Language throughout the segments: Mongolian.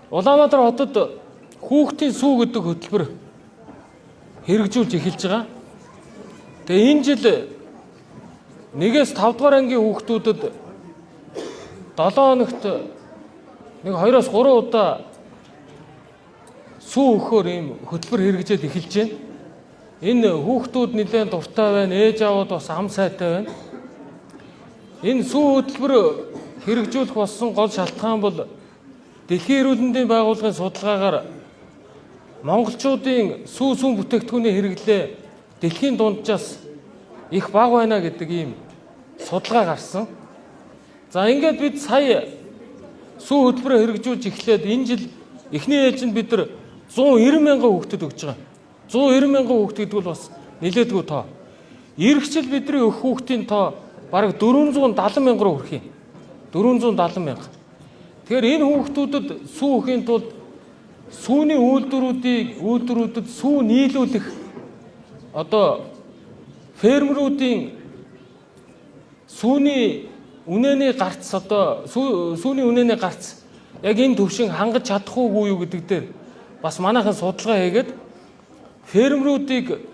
Улаанбаатар хотод хүүхдийн сүү гэдэг хөтөлбөр хэрэгжүүлж эхэлж байгаа. Тэгээ энэ жил 1-ээс 5 дугаар ангийн хүүхдүүдэд 7 хоногт 2-оос 3 удаа сүү өгөхөөр ийм хөтөлбөр хэрэгжээд эхэлж байна. Энэ хүүхдүүд нэлээд дуртай байна, ээж аавууд бас ам сайтай байна. Энэ сүү хөтөлбөр хэрэгжүүлэх болсон гол шалтгаан бол Дэлхийн эрүүл мэндийн байгууллагын судалгаагаар монголчуудын сүүн бүтээгдэхүүний хэрэглээ дэлхийн дунджаас их бага байна гэдэг ийм судалгаа гарсан. За ингээд бид сая сүү хөтөлбөрөөр хэрэгжүүлж эхлээд энэ жил эхний ээлжинд бид нар 190 мянган хүүхдэд өгч байгаа. 190 мянган хүүхд гэдэг бол бас нэлээдгүй тоо. Ирэх жил бидний өгөх хүүхдийн тоо бараг 470 мянга руу хүрэх юм. 470 мянга. Тэгэхээр энэ хүүхдүүдэд сүү өхийн тулд сүүний үйлдвэрүүдэд сүү нийлүүлэх одоо фермерүүдийн сүүний үнэний гарц одоо сүүний үнэний гарц яг энэ төвшин хангаж чадах уугүй юу гэдэг дээр бас манайхан судалгаа хийгээд фермерүүдийг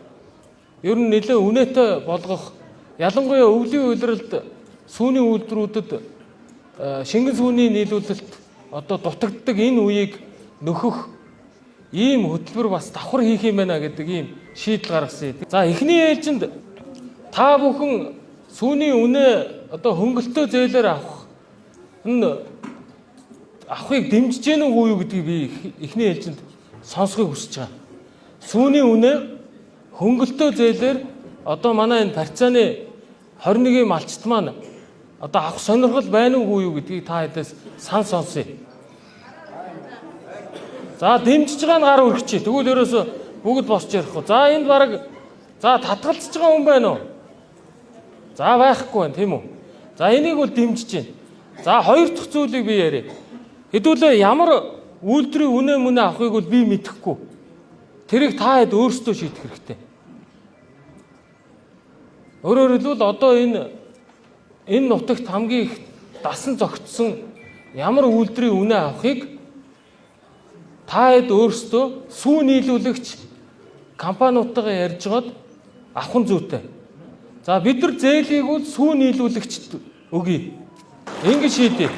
ер нь нэлээд үнэтэй болгох ялангуяа өвлийн улиралд сүүний үйлдвэрүүдэд шингэн сүүний нийлүүлэлт одоо дутагддаг энэ үеийг нөхөх ийм хөтөлбөр бас давхар хийх юм байна гэдэг ийм шийдэл гаргасан. За эхний ээлжинд та бүхэн сүүний үнэ одоо хөнгөлтөө зээлээр авахыг дэмжиж гэнэ үгүй юу гэдгийг би эхний ээлжинд сонсохыг хүсэж байгаа. Сүүний үнэ хөнгөлтөө зээлээр одоо манай энэ барьцааны 21 малчт маань одоо авах сонирхол байна уугүй юу гэдгийг та хэдээс сонсъё. За дэмжиж байгаа нь гар өргөчээ. Тэгвэл ерөөсө бүгд босч ярихгүй. За энд бараг за татгалзаж байгаа хүн байна уу? За байхгүй байна тийм үү? За энийг бол дэмжиж байна. За хоёр дахь зүйлийг би яриа. Хэдүүлээ ямар үйлдвэрийн үнэ авахыг бол би мэдэхгүй. Тэрийг та хэд өөрсдөө шийдэх хэрэгтэй. Өөрөөр хэлбэл одоо энэ нутагт хамгийн их дасан зогтсон ямар үйлдвэрийн үнэ авахыг та хэд өөрсдөө сүү нийлүүлэгч компаниудтайгаа ярьж гоод авах нь зүйтэй. За бид нар зээлийг бол сүү нийлүүлэгчд өгье. Ингэ шийдээ.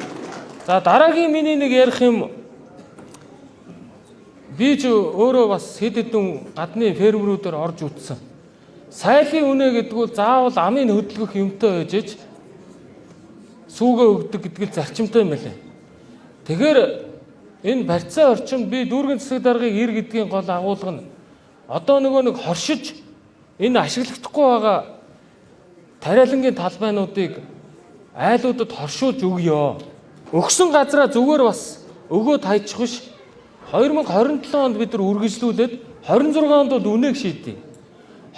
За дараагийн миний нэг ярих юм. Би ч өөрөө бас хэд хэдэн гадны фермерүүдээр орж үзсэн. Сайлын үнэ гэдэг бол заавал амын хөдөлгөх юмтай байж сүүгээ өгдөг гэдэг л зарчимтай юм байна. Тэгэхээр энэ барьцаа орчинд би дүүргийн засаг даргыг ир гэдгийн гол агуулга нь одоо нэг хоршиж энэ ашиглагдахгүй байгаа тариалангийн талбайнуудыг айлуудад хоршуулж өгье. Өгсөн газраа зүгээр бас өгөөд хайчих биш. 2027 онд бид нар үргэлжлүүлээд 26 онд бол үнээг шийдэе.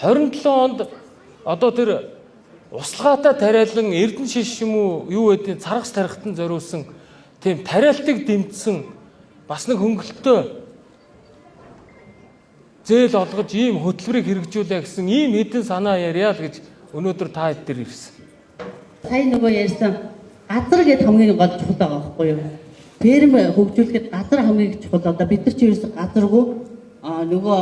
27 онд одоо тэр услгаатай тариалан эрдэн шиш юм уу юу гэдгийг царгас тарихтан зориулсан тийм тариалтыг дэмжсэн бас нэг хөнгөлөлтөө зээл олгож ийм хөтөлбөрийг хэрэгжүүлээ гэсэн ийм хэдэн санаа яриа л гэж өнөөдөр та хэд дээр ирсэн. Сая нөгөө ярьсан газар гэдэг хамгийн гол чухал байгаа байхгүй юу? Ферм хөгжүүлэхэд газар хамгийн чухал. Одоо бид нар ч ерөөс газаргүй нөгөө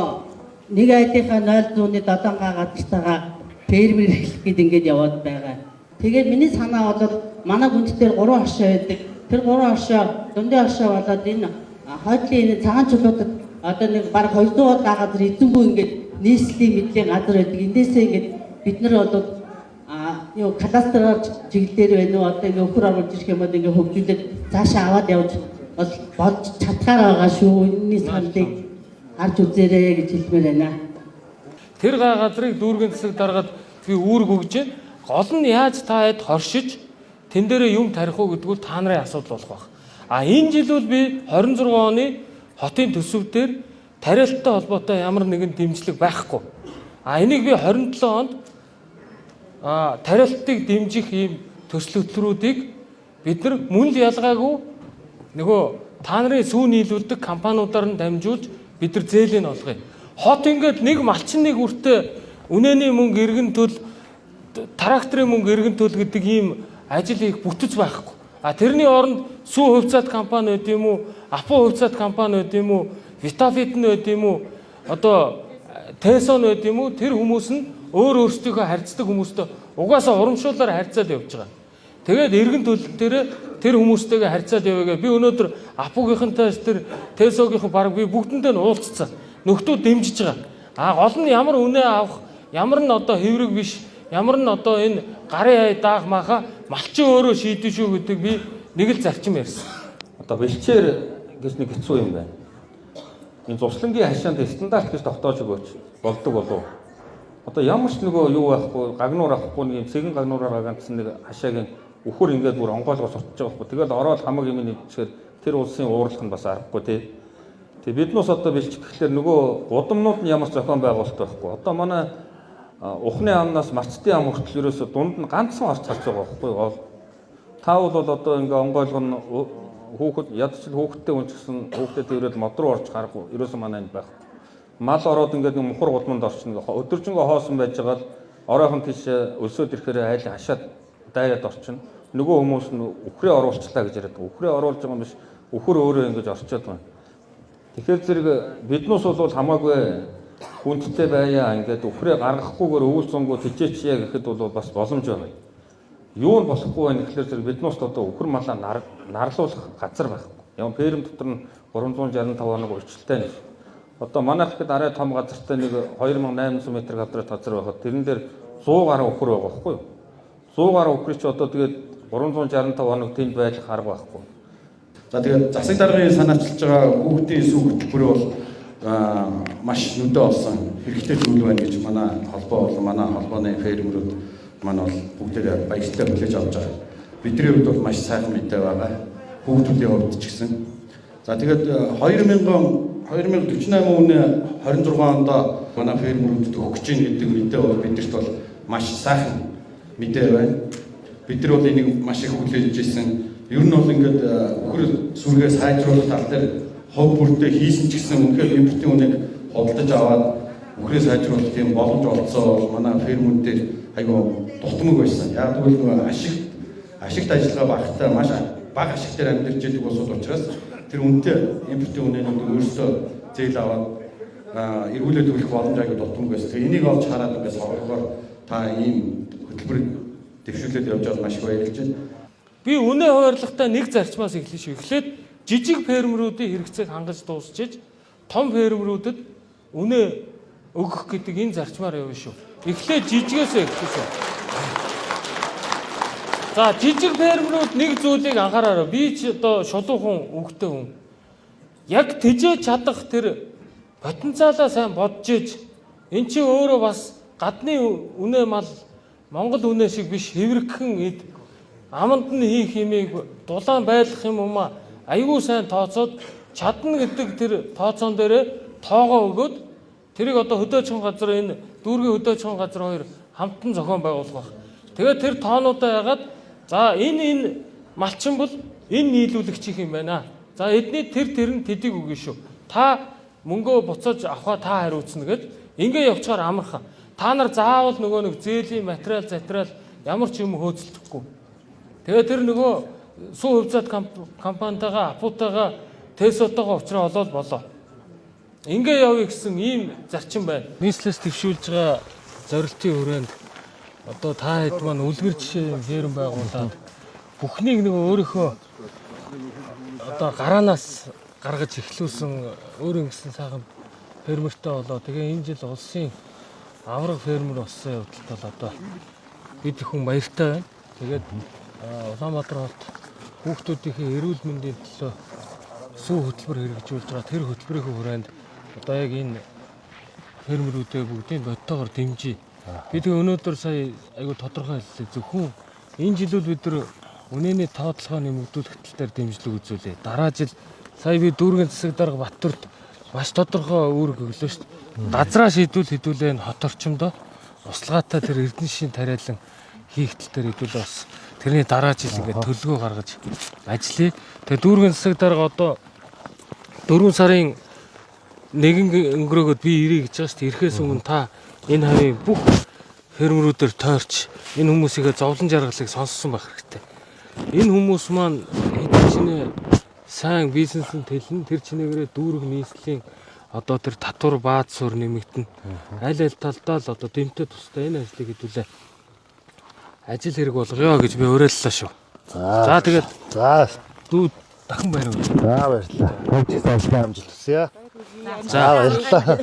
нэг айлынхаа 0.7 газартайгаа фермер эхлэх гээд ингэж яваад байгаа. Тэгээд миний санаа бол манай гүнд дээр 3 оршоо байдаг. Тэр 3 оршоо дундын оршоо болоод энэ хойдлын цагаан чулуудад одоо нэг бараг 200 газар эзэнгүй ингэж нийслэлийн мэдлийн газар байдаг. Эндээсээ ингэж бид нар одоо юу кадастраар чиглэлээр байна уу одоо ингэ өхөр оруулж ирэх юм бол ингэ хөгжүүлээд цаашаа аваад явж болж чадхаар байгаа шүү. Энэний саналыг харж үзээрэй гэж хэлмээр байна. Тэр газрыг дүүргийн засаг даргаад би үүрэг өгж байна. Гол нь яаж та хэд хоршиж тэн дээрээ юм тарих уу гэдэг нь та нарын асуудал болох байх. Энэ жил бол би 26 оны хотын төсөв дээр тариалттай холбоотой ямар нэгэн дэмжлэг байхгүй. Энийг би 27 онд тариалтыг дэмжих ийм төслөтрүүдийг бид нар мөн л ялгаагүй нөгөө та нарын сүү нийлүүлдэг компаниудаар нь дамжуулж бид нар зээлийн олгоё. Хот ингээд нэг малчин нэг үртээ үнэний мөнгө эргэн төл тракторын мөнгө эргэн төл гэдэг ийм ажил их бүтэж байхгүй. Тэрний оронд Сүү хувьцаат компани байд юм уу? Апо хувьцаат компани байд юм уу? Витафит нь байд юм уу? Одоо Тесон байд юм уу? Тэр хүмүүс нь өөрсдийнхөө харьцдаг хүмүүстэй угаасаа урамшуулаар харьцаад явж байгаа. Тэгээд эргэн төлөлт тэр хүмүүстэйгээ харьцаад яваагаа би өнөөдөр Апогийнхантай тэр Тесогийнхан баг би бүгдэндээ нь уулзсан. Нөхдөө дэмжиж байгаа. Гол нь ямар үнэ авах, ямар нь одоо хэврэг биш, ямар нь одоо энэ гарын хай даах маха малчин өөрөө шийдэн шүү гэдэг би нэг л зарчим ярьсан. Одоо бэлчээр гэж нэг хэцүү юм байна. Энэ зурслангийн хашаанд стандарт гэж тогтоож өгөөч болдог болов. Одоо ямар ч нөгөө юу байхгүй, гагнуур авахгүй нэг юм цэгэн гагнуураар ганцсан нэг хашаагийн өхөр ингээд бүр онгойлгоо суртж байгаа байхгүй. Тэгэл ороод хамаг юм нэвчээр тэр улсын уурлах нь бас аргагүй тий. Тэгээ биднээс одоо бэлчих гэхлээр нөгөө гудамнууд нь ямар зохион байгуулалт байхгүй. Одоо манай ухны амнаас мацдын ам хүртэл ерөөсө дунд нь ганцхан орц харж байгаа байхгүй. Та бол одоо ингээ онгойлгоно хүүхэд ядчил хүүхэдтэй үнчсэн хүүхдэд ирээд мод руу орж гарах ерөөсө манай энэ байх. Мал ороод ингээд нэг мухар гудамд орчихно. Өдөржингөө хоосон байж байгаа л оройхон тийш өлсөд ирэхээр айл хашаад дайраад орчихно. Нөгөө хүмүүс нь үхрээ оруулчлаа гэж яриад. Үхрээ оруулж байгаа юм биш. Үхэр өөрөө ингэж орчоод байна. Тэгэхээр зэрэг биднээс бол хамаагүй хүндтэй байя ингээд үхрээ гаргахгүйгээр өвөл зөнгөө тижээчье гэхэд бол бас боломж байна. Юу нь болохгүй байх гэхээр зэрэг биднээс одоо үхэр малаа нарлуулах газар байхгүй. Ямар ферм дотор нь 365 хоног урьдчилтай нэг. Одоо манайх хэд арай том газартай нэг 2800 м квадрат газар байхад тэрэн дээр 100 гаруй үхэр байгаа байхгүй юу? 100 гаруй үхрийг ч одоо тэгээд 365 хоног тэнд байх арга байхгүй. За тэгээд засаг даргын санаачилж байгаа хүүхдийн сүү хөтөлбөрөө бол маш нүдэ олсон хэрэгтэй зүйл байна гэж манай холбоо болон манай холбооны фермерүүд манай бол бүгдээ баяртай хүлээж авч байгаа. Бидний хувьд бол маш сайхан мэдээ байгаа. Хүүхдүүдийн хувьд ч гэсэн. За тэгээд 2048 оны 26 онд манай фермерүүдэд өгч ийн гэдэг мэдээ бол бидэрт бол маш сайхан мэдээ байна. Бид нар бол энийг маш их хүлээж ирсэн. Ер нь бол ингээд үхэр сүргээ сайжруулах тал дээр хов бүртээ хийсэн ч гэсэн үнэхээр импортын үнийг худалдаж аваад үхрээ сайжруулах тийм боломж олцоо манай фермүүдээр айгүй дутмаг байсан. Яг тэгвэл нөгөө ашигт ажиллагаа багтаа маш бага ашиг дээр амьдарч байдаг улсууд учраас тэр үнэтэй импортын үнэнийг өөрсдөө зээл аваад эргүүлээд төлөх боломж айгүй дутмаг байсан. Тэгээ энийг олж хараад ингээд сонгохоор та ийм хөтөлбөрийг дэвшүүлээд явж байгаа маш их баярлж байна. Би үнэ хуваарлахтаа нэг зарчмаас эхлэв шүү. Эхлээд жижиг фермерүүдийн хэрэгцээг хангаж дуусчиж том фермерүүдэд үнэ өгөх гэдэг энэ зарчмаар явна шүү. Эхлээд жижигээс эхлэв шүү. За жижиг фермерүүд нэг зүйлийг анхаараарай. Би ч одоо шулуухан өвгтэй хүн. Яг тэжээж чадах тэр потенциалаа сайн бодж иж эн чинь өөрөө бас гадны үнэ мал Монгол үнэ шиг биш хэврэгхэн эд аманд нь хийх юмыг дулаан байлгах юм уу айгүй сайн тооцоод чадна гэдэг тэр тооцоон дээрээ тоогоо өгөөд тэрийг одоо хөдөөчгөн газар энэ дүүргийн хөдөөчгөн газар хоёр хамтан зохион байгуулах байх. Тэгээд тэр тоонуудаа ягаад за энэ малчин бол энэ нийлүүлэгч юм байна. За эдний тэр нь тэдийг өгнө шүү. Та мөнгөө буцааж авахаа та хариуцна гэд ингээ явчихаар амархан. Та нар заавал нөгөө нэг зээлийн материал ямар ч юм хөөцөлдөхгүй. Тэгээ тэр нөгөө сүү хувьцаат компанитайгаа апутайгаа Тесотойгоо уулзраа олоод болоо. Ингээ явъя гэсэн ийм зарчим байна. Нийслэлс төвшүүлж байгаа зорилтын хүрээнд одоо та хэд маань үлгэр жишээ ферм байгуулад бүхнийг нөгөө өөрийнхөө одоо гараанаас гаргаж эхлүүлсэн өөрөө гэсэн сайхан фермертэй болоо. Тэгээ энэ жил улсын авраг фермер болсон явдалд бол одоо бид хүн баяртай байна. Тэгээд Улаанбаатар холт хүүхдүүдийн эрүүл мэндийн төлөө сүү хөтөлбөр хэрэгжүүлж байгаа тэр хөтөлбөрийн хүрээнд одоо яг энэ фермерүүдээ бүгдийг бодтойгоор дэмжиж. Бид өнөөдөр сая айгүй тодорхой хэллээ. Зөвхөн энэ жилүүд бид нар үнэний тооцоогоо нэмэгдүүлэх тал дээр дэмжлэг үзүүлээ. Дараа жил сая би дүүргийн засаг дарга Баттүрт маш тодорхой үүрэг өглөө шүү дээ. Газраа шийдвэрлэх хот орчимдоо услгаатай тэр эрдэнэ шин тариалан хийх тал дээр хэдүүлээ бас. Тэрний дараа жил ингээд төлөвлөгөө гаргаж ажиллая. Тэгээ дүүргийн засаг дарга одоо 4 сарын 1 өнгөрөөгд би ирэх гэж байгаа шүү дээ. Ирэхээс өмнө та энэ хавийн бүх фермерүүдээр тойрч энэ хүмүүсийг зовлон жаргалыг сонссон байх хэрэгтэй. Энэ хүмүүс маань чинээ сайн бизнесэнд тэлнэ. Тэр чинээгээр дүүрэг нийслэлийн одоо тэр татвар бааз сур нэмэгдэнэ. Аль талдаа л одоо дэмтэй тустай энэ ажлыг хэдүүлээ ажил хэрэг болгоё гэж би уриаллаа шүү. За тэгээд дүү дахин баяр. За баярлалаа. Төвчс ажлын амжилт хүсье. За баярлалаа.